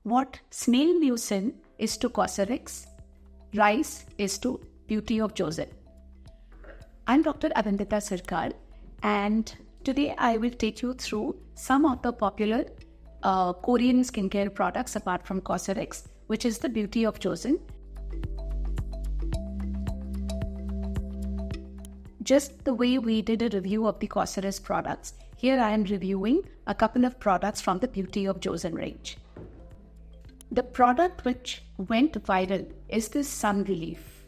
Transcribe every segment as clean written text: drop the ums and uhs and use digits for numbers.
what snail mucin is to Cosrx, rice is to Beauty of Joseon. I'm Dr. Avindita Sarkar, and today I will take you through some of the popular Korean skincare products apart from Cosrx, which is the Beauty of Joseon. Just the way we did a review of the Cosrx products, here I am reviewing a couple of products from the Beauty of Joseon range. The product which went viral is this Sun Relief.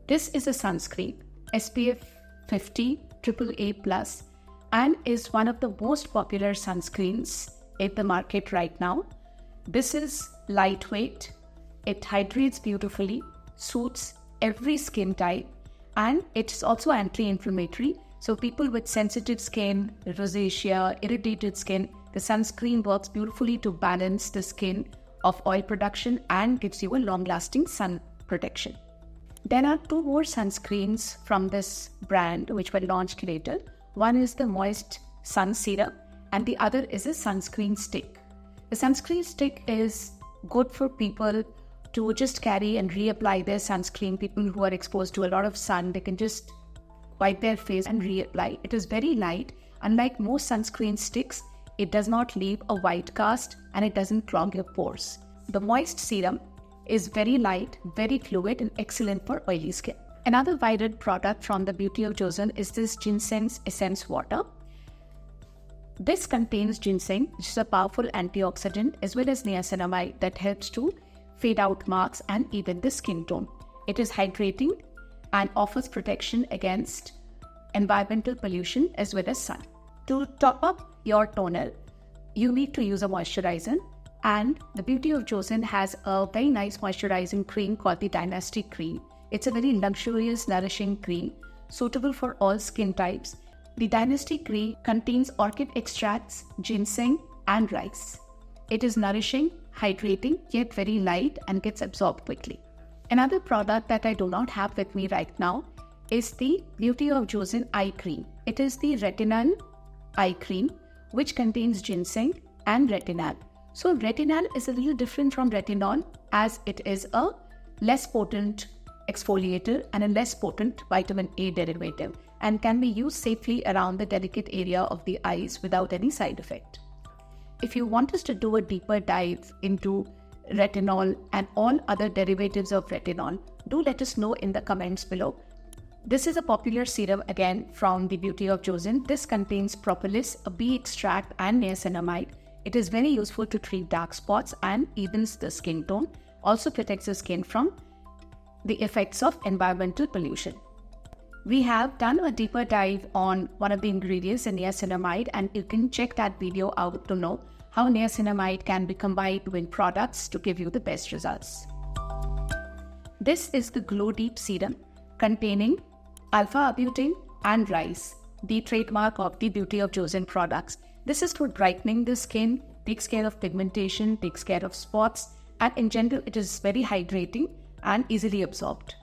This is a sunscreen, SPF 50 AAA+, and is one of the most popular sunscreens in the market right now. This is lightweight, it hydrates beautifully, suits every skin type, and it's also anti-inflammatory. So people with sensitive skin, rosacea, irritated skin, the sunscreen works beautifully to balance the skin of oil production and gives you a long-lasting sun protection. There are two more sunscreens from this brand which were launched later. One is the Moist Sun Serum and the other is a sunscreen stick. The sunscreen stick is good for people to just carry and reapply their sunscreen. People who are exposed to a lot of sun, they can just wipe their face and reapply. It is very light. Unlike most sunscreen sticks, it does not leave a white cast and it doesn't clog your pores. The Moist Serum is very light, very fluid, and excellent for oily skin. Another viral product from the Beauty of Joseon is this Ginseng Essence Water. This contains ginseng, which is a powerful antioxidant, as well as niacinamide that helps to fade out marks and even the skin tone. It is hydrating and offers protection against environmental pollution as well as sun. To top up your toner, you need to use a moisturizer, and the Beauty of Joseon has a very nice moisturizing cream called the Dynasty Cream. It's a very luxurious, nourishing cream suitable for all skin types. The Dynasty Cream contains orchid extracts, ginseng, and rice. It is nourishing, hydrating, yet very light and gets absorbed quickly. Another product that I do not have with me right now is the Beauty of Joseon Eye Cream. It is the Retinol Eye Cream, which contains ginseng and retinol. So retinol is a little different from retinol, as it is a less potent exfoliator and a less potent vitamin A derivative, and can be used safely around the delicate area of the eyes without any side effect. If you want us to do a deeper dive into retinol and all other derivatives of retinol, do let us know in the comments below. This is a popular serum again from the Beauty of Joseon. This contains propolis, a bee extract, and niacinamide. It is very useful to treat dark spots and evens the skin tone. Also protects the skin from the effects of environmental pollution. We have done a deeper dive on one of the ingredients in niacinamide, and you can check that video out to know how niacinamide can be combined with products to give you the best results. This is the Glow Deep Serum containing alpha-arbutin and rice, the trademark of the Beauty of Joseon products. This is for brightening the skin, takes care of pigmentation, takes care of spots, and in general it is very hydrating and easily absorbed.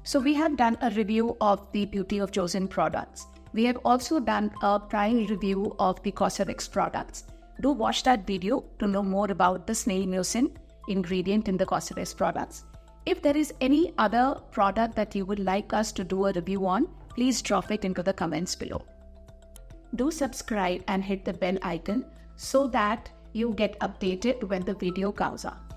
So we have done a review of the Beauty of Joseon products. We have also done a prior review of the Cosrx products. Do watch that video to know more about the snail mucin ingredient in the Cosrx products. If there is any other product that you would like us to do a review on, please drop it into the comments below. Do subscribe and hit the bell icon so that you get updated when the video comes up.